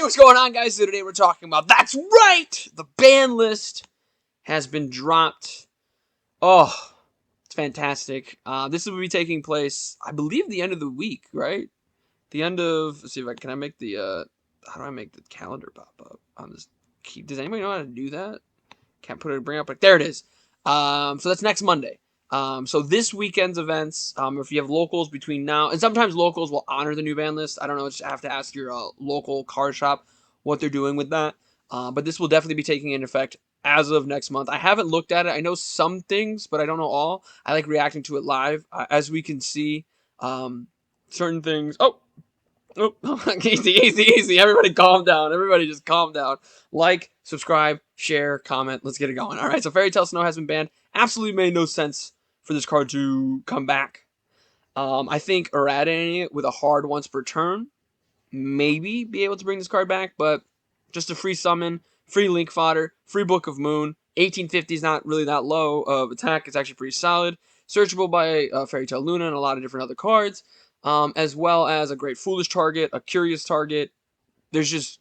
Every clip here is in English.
what's going on, guys? So today we're talking about, that's right, the ban list has been dropped. Oh, it's fantastic. This will be taking place, I believe, the end of the week, right? The end of, let's see if I can I make the, how do I make the calendar pop up on this key? Does anybody know how to do that? Can't put it, bring up, like, there it is. So that's next Monday. So this weekend's events, if you have locals between now, and sometimes locals will honor the new ban list. I don't know, just have to ask your local car shop what they're doing with that. But this will definitely be taking into effect as of next month. I haven't looked at it. I know some things, but I don't know all. I like reacting to it live. As we can see, certain things. Oh, easy. Everybody calm down. Everybody just calm down. Like, subscribe, share, comment. Let's get it going. All right, so Fairy Tale Snow has been banned. Absolutely made no sense for this card to come back. I think irradiating it with a hard once per turn, maybe be able to bring this card back, but just a free summon, free link fodder, free Book of Moon. 1850 is not really that low of attack. It's actually pretty solid. Searchable by Fairy Tale Luna and a lot of different other cards. As well as a great foolish target, a curious target. There's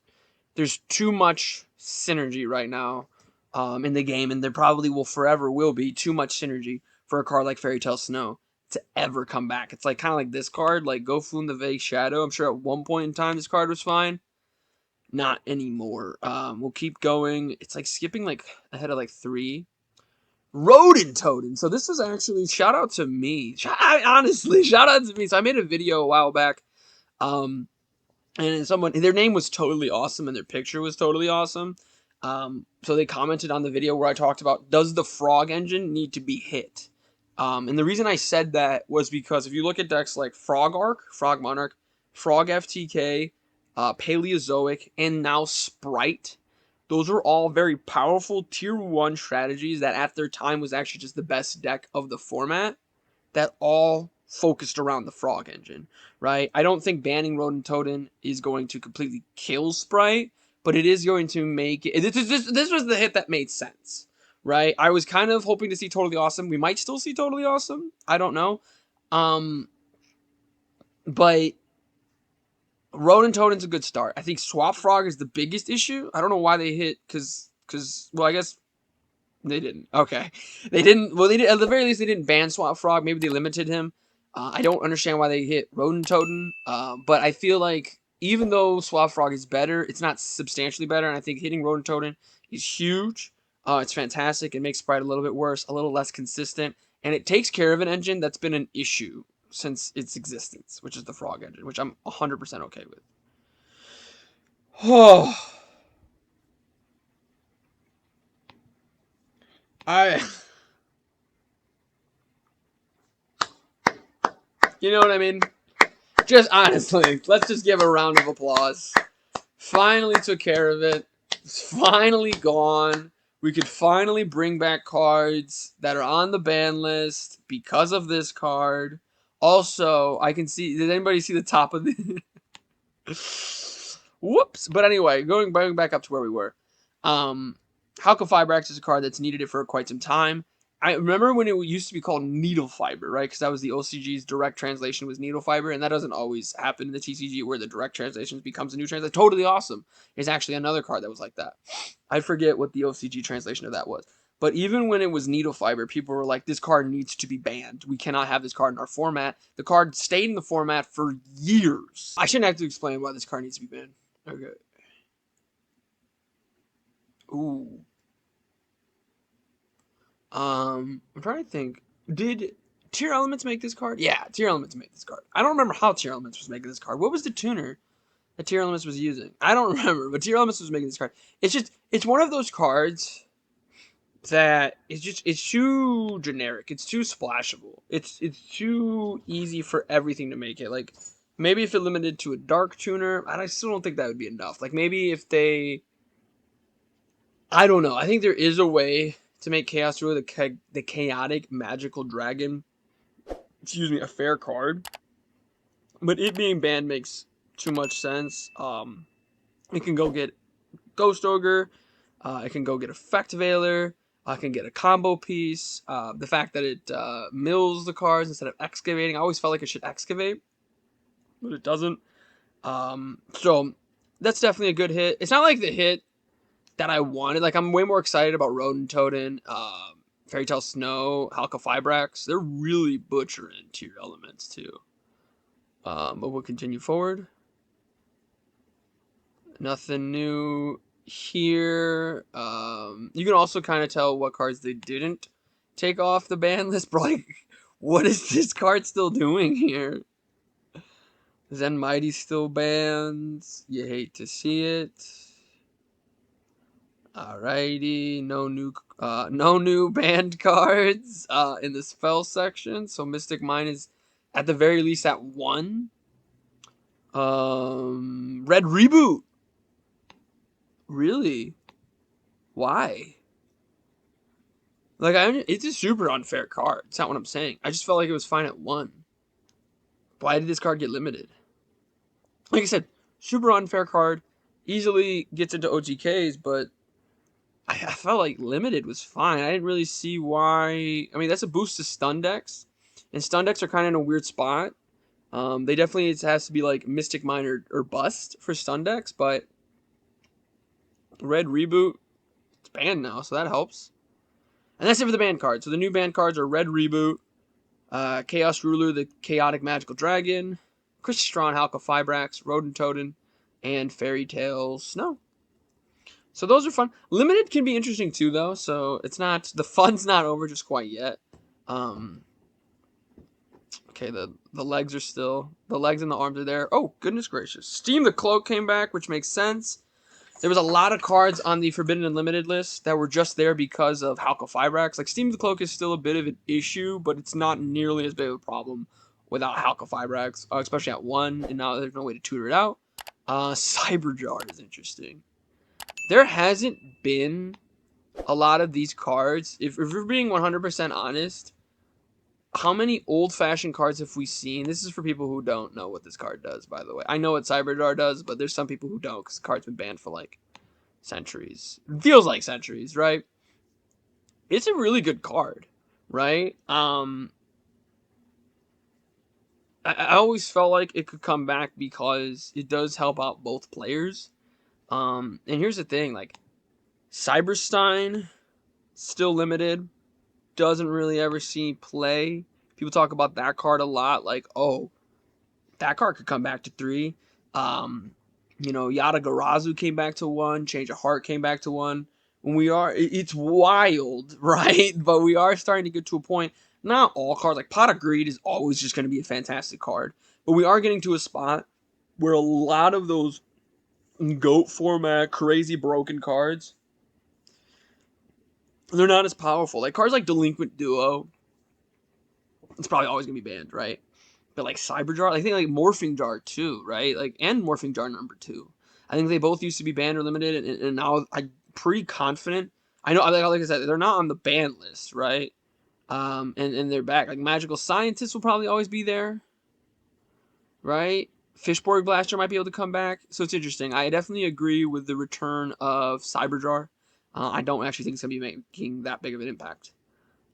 too much synergy right now in the game, and there probably will be too much synergy for a card like Fairy Tale Snow to ever come back. It's like kind of like this card, like Gofun the Vague Shadow. I'm sure at one point in time this card was fine. Not anymore. We'll keep going. It's like skipping like ahead of like 3. Totem. So this is actually, shout out to me. Honestly, shout out to me. So I made a video a while back. And their name was totally awesome and their picture was totally awesome. So they commented on the video where I talked about, does the Frog engine need to be hit? And the reason I said that was because if you look at decks like Frog Arc, Frog Monarch, Frog FTK, Paleozoic, and now Sprite, those are all very powerful tier 1 strategies that at their time was actually just the best deck of the format, that all focused around the Frog engine, right? I don't think banning Totem is going to completely kill Sprite, but it is going to make it. This was the hit that made sense, right? I was kind of hoping to see Totally Awesome. We might still see Totally Awesome. I don't know. But Totem's a good start. I think Swap Frog is the biggest issue. I don't know why they hit, because well, I guess they didn't. Okay. They didn't. Well, they did. At the very least, they didn't ban Swap Frog. Maybe they limited him. I don't understand why they hit Totem. But I feel like even though Swap Frog is better, it's not substantially better. And I think hitting Totem is huge. It's fantastic. It makes Sprite a little bit worse, a little less consistent. And it takes care of an engine that's been an issue since its existence, which is the Frog engine, which I'm 100% okay with. Oh. You know what I mean? Just honestly, let's just give a round of applause. Finally took care of it. It's finally gone. We could finally bring back cards that are on the ban list because of this card. Also, I can see, did anybody see the top of the... Whoops. But anyway, going back up to where we were. Halco Fibrax is a card that's needed it for quite some time. I remember when it used to be called Needle Fiber, right? Because that was the OCG's direct translation was Needle Fiber, and that doesn't always happen in the TCG where the direct translation becomes a new translation. Totally Awesome is actually another card that was like that. I forget what the OCG translation of that was. But even when it was Needle Fiber, people were like, this card needs to be banned. We cannot have this card in our format. The card stayed in the format for years. I shouldn't have to explain why this card needs to be banned. Okay. Ooh. I'm trying to think. Did Tier Elements make this card? Yeah, Tier Elements made this card. I don't remember how Tier Elements was making this card. What was the tuner that Tier Elements was using? I don't remember, but Tier Elements was making this card. It's one of those cards that it's too generic. It's too splashable. It's too easy for everything to make it. Like, maybe if it limited to a dark tuner, and I still don't think that would be enough. Like, maybe if they... I don't know. I think there is a way to make Chaos Ruler, the chaotic magical dragon, a fair card. But it being banned makes too much sense. It can go get Ghost Ogre. It can go get Effect Veiler. I can get a combo piece. The fact that it mills the cards instead of excavating. I always felt like it should excavate, but it doesn't. So that's definitely a good hit. It's not like the hit that I wanted. Like, I'm way more excited about Rodent Fairy Tale Snow, Halka-Fibrax. They're really butchering tier elements too. But we'll continue forward. Nothing new here. You can also kind of tell what cards they didn't take off the ban list. But like, what is this card still doing here? Zen Mighty still banned. You hate to see it. Alrighty, no new banned cards in the spell section. So Mystic Mine is at the very least at 1. Red Reboot. Really? Why? Like, it's a super unfair card. It's not what I'm saying. I just felt like it was fine at 1. Why did this card get limited? Like I said, super unfair card. Easily gets into OTKs, but I felt like limited was fine. I didn't really see why. I mean, that's a boost to stun decks, and stun decks are kind of in a weird spot. They definitely, it has to be like Mystic Mine or bust for stun decks, but Red Reboot, it's banned now, so that helps. And that's it for the banned cards. So the new banned cards are Red Reboot, Chaos Ruler, the Chaotic Magical Dragon, Crystron, Halka-Fibrax, Rodent and Fairy Tale Snow. So those are fun. Limited can be interesting too, though. So it's not, the fun's not over just quite yet. Okay, the legs are still, the legs and the arms are there. Oh, goodness gracious. Steam the Cloak came back, which makes sense. There was a lot of cards on the Forbidden and Limited list that were just there because of Halka-Fibrax. Like, Steam the Cloak is still a bit of an issue, but it's not nearly as big of a problem without Halka-Fibrax, especially at 1, and now there's no way to tutor it out. Cyberjar is interesting. There hasn't been a lot of these cards. If we're being 100% honest, how many old-fashioned cards have we seen? This is for people who don't know what this card does, by the way. I know what Cyberjar does, but there's some people who don't because the card's been banned for, like, centuries. It feels like centuries, right? It's a really good card, right? I always felt like it could come back because it does help out both players. And here's the thing, like, Cyberstein, still limited, doesn't really ever see play. People talk about that card a lot, like, oh, that card could come back to 3. Yada Garazu came back to 1. Change of Heart came back to 1. When it's wild, right? But we are starting to get to a point. Not all cards, like Pot of Greed is always just going to be a fantastic card. But we are getting to a spot where a lot of those GOAT format, crazy broken cards, they're not as powerful. Like cards like Delinquent Duo, it's probably always going to be banned, right? But like Cyberjar, I think like Morphing Jar too, right? Like, and Morphing Jar number 2. I think they both used to be banned or limited, and now I'm pretty confident. I know, like I said, they're not on the ban list, right? And they're back. Like Magical Scientist will probably always be there, right? Fishborg Blaster might be able to come back, so it's interesting. I definitely agree with the return of Cyberjar. I don't actually think it's gonna be making that big of an impact.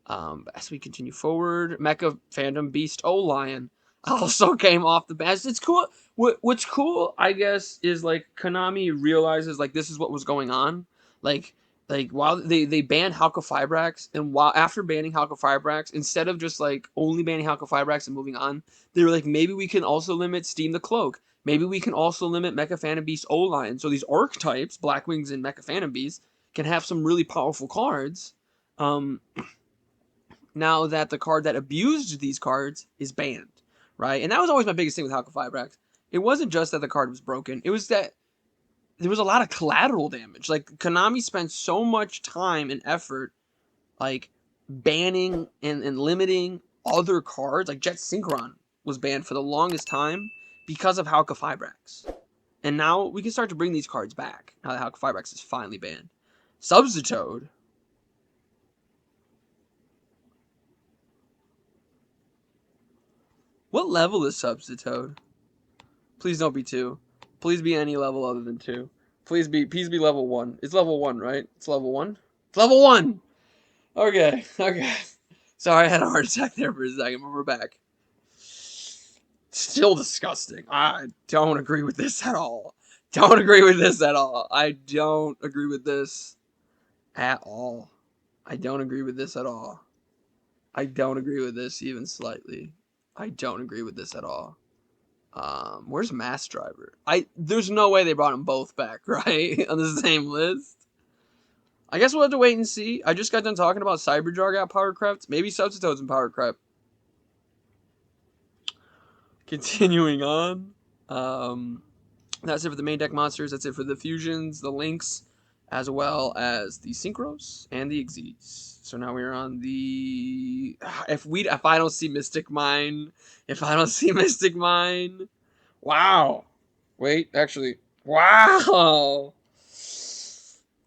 As we continue forward, Mecha Fandom Beast Lion also came off the bat. It's cool. What's cool, I guess, is like Konami realizes like this is what was going on. Like while they banned Halka-Fibrax, and while after banning Halka-Fibrax, instead of just like only banning Halka-Fibrax and moving on, they were like, maybe we can also limit Steam the Cloak. Maybe we can also limit Mecha Phantom Beast Lion. So these archetypes, Black Wings and Mecha Phantom Beast, can have some really powerful cards. Now that the card that abused these cards is banned, right? And that was always my biggest thing with Halka-Fibrax. It wasn't just that the card was broken. It was that there was a lot of collateral damage. Like, Konami spent so much time and effort, like, banning and limiting other cards. Like, Jet Synchron was banned for the longest time because of Halka-Fibrax. And now we can start to bring these cards back, now that Halka-Fibrax is finally banned. Substitoad. What level is Substitoad? Please don't be 2. Please be any level other than 2. Please be level 1. It's level 1, right? It's level 1? It's level 1! Okay. Sorry, I had a heart attack there for a second, but we're back. Still disgusting. I don't agree with this at all. don't agree with this at all. I don't agree with this at all. I don't agree with this at all. I don't agree with this even slightly. I don't agree with this at all. Where's Mass Driver? There's no way they brought them both back, right? On the same list. I guess we'll have to wait and see. I just got done talking about Cyberjar got Power Crept. Maybe Substitute's in Power Crept. Continuing on. That's it for the main deck monsters. That's it for the fusions, the links, as well as the synchros and the exes. So now we're on the if I don't see Mystic Mine, wow. Wait, actually, wow.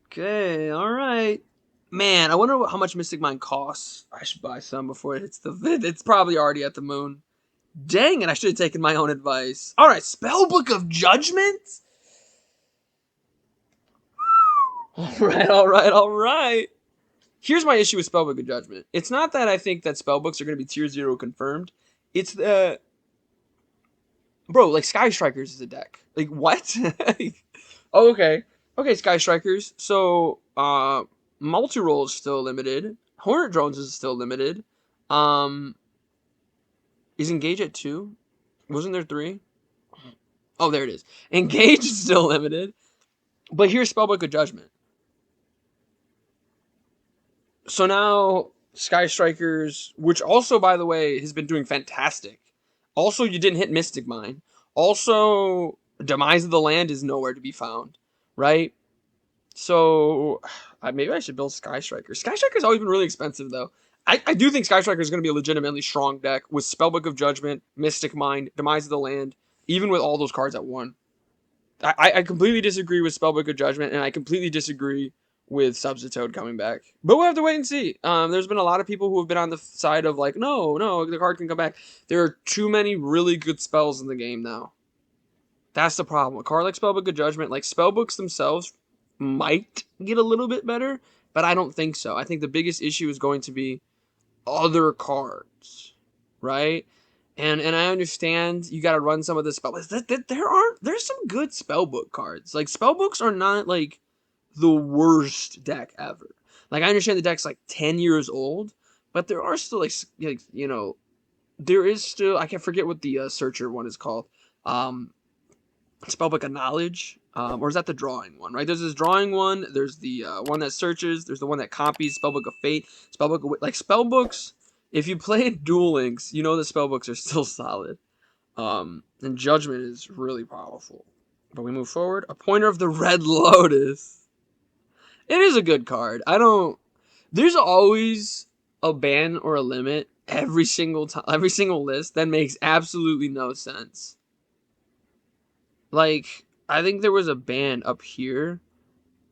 Okay, all right. Man, I wonder how much Mystic Mine costs. I should buy some before it hits the vid. It's probably already at the moon. Dang it, I should have taken my own advice. All right, Spellbook of Judgment? All right. Here's my issue with Spellbook of Judgment. It's not that I think that spellbooks are going to be tier 0 confirmed. It's the... Bro, like, Sky Strikers is a deck. Like, what? Oh, okay. Okay, Sky Strikers. So, Multi-Roll is still limited. Hornet Drones is still limited. Is Engage at 2? Wasn't there 3? Oh, there it is. Engage is still limited. But here's Spellbook of Judgment. So now, Sky Strikers, which also, by the way, has been doing fantastic. Also, you didn't hit Mystic Mine. Also, Demise of the Land is nowhere to be found, right? So, maybe I should build Sky Strikers. Sky Strikers always been really expensive, though. I do think Sky Strikers is going to be a legitimately strong deck with Spellbook of Judgment, Mystic Mine, Demise of the Land, even with all those cards at 1. I completely disagree with Spellbook of Judgment, and I completely disagree with Substitute coming back. But we'll have to wait and see. There's been a lot of people who have been on the side of like, no, the card can come back. There are too many really good spells in the game now. That's the problem. A card like Spellbook of Judgment, like spellbooks themselves might get a little bit better, but I don't think so. I think the biggest issue is going to be other cards, right? And I understand you got to run some of the spells. There's some good spellbook cards. Like spellbooks are not like the worst deck ever. Like I understand the deck's like 10 years old, but there are still like you know, there is still, I can't forget what the searcher one is called. Spellbook of Knowledge, or is that the drawing one, right? There's this drawing one, there's the one that searches, there's the one that copies, Spellbook of Fate, Spellbook of, like spellbooks, if you play Duel Links, you know the spellbooks are still solid. And Judgment is really powerful. But we move forward. A Pointer of the Red Lotus. It is a good card. There's always a ban or a limit every single time, every single list that makes absolutely no sense. Like, I think there was a ban up here,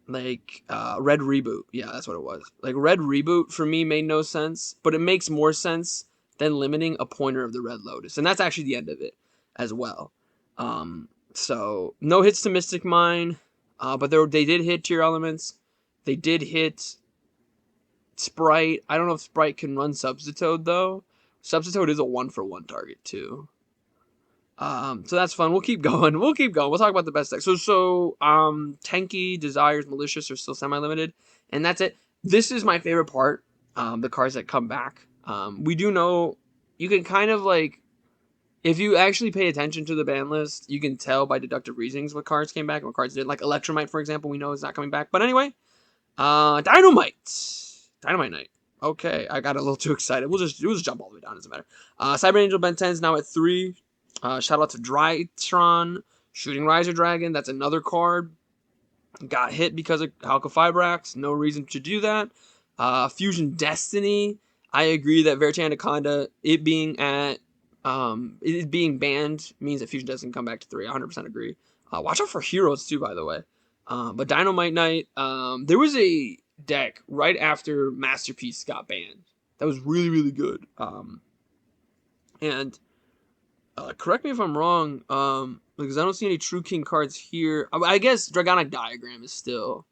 like, Red Reboot. Yeah, that's what it was. Like, Red Reboot, for me, made no sense, but it makes more sense than limiting a Pointer of the Red Lotus. And that's actually the end of it, as well. So, no hits to Mystic Mine, but they did hit Tier Elements. They did hit Sprite. I don't know if Sprite can run Substitute, though. Substitute is a 1-for-1 target, too. So that's fun. We'll keep going. We'll talk about the best decks. So, Tanky, Desires, Malicious are still semi-limited. And that's it. This is my favorite part. The cards that come back. We do know, you can kind of like, if you actually pay attention to the ban list, you can tell by deductive reasonings what cards came back and what cards did. Like Electromite, for example, we know is not coming back. But anyway, Dynamite Knight. Okay, I got a little too excited. We'll just jump all the way down. Doesn't matter. Cyber Angel Ben 10 is now at 3. Shout out to Drytron. Shooting Riser Dragon. That's another card. Got hit because of Alka-Fibrax. No reason to do that. Fusion Destiny. I agree that Verite Anaconda, it being banned means that Fusion Destiny can come back to 3. 100% agree. Watch out for Heroes too, by the way. But Dynamite Knight, there was a deck right after Masterpiece got banned that was really, really good. And correct me if I'm wrong, because I don't see any True King cards here. I guess Dragonic Diagram is still,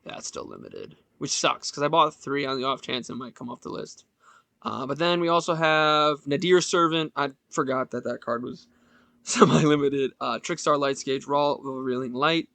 yeah, it's still limited, which sucks because I bought 3 on the off chance it might come off the list. But then we also have Nadir Servant. I forgot that card was semi-limited Trickstar Light Gauge Raw Revealing Light.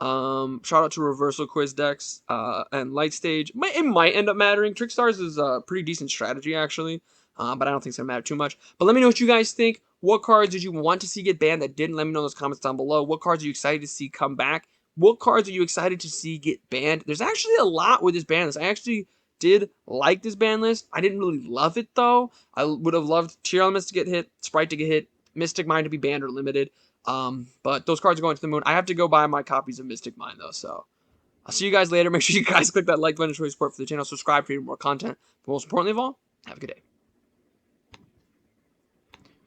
Shout out to Reversal Quiz decks and Light Stage. It might end up mattering. Trickstars is a pretty decent strategy, actually, but I don't think it's going to matter too much. But let me know what you guys think. What cards did you want to see get banned that didn't? Let me know in those comments down below. What cards are you excited to see come back? What cards are you excited to see get banned? There's actually a lot with this ban list. I actually did like this ban list. I didn't really love it, though. I would have loved Tier Elements to get hit, Sprite to get hit, Mystic Mind to be banned or limited. But those cards are going to the moon. I have to go buy my copies of Mystic Mind, though, so I'll see you guys later. Make sure you guys click that like button to show your support for the channel. Subscribe for more content. But most importantly of all, have a good day.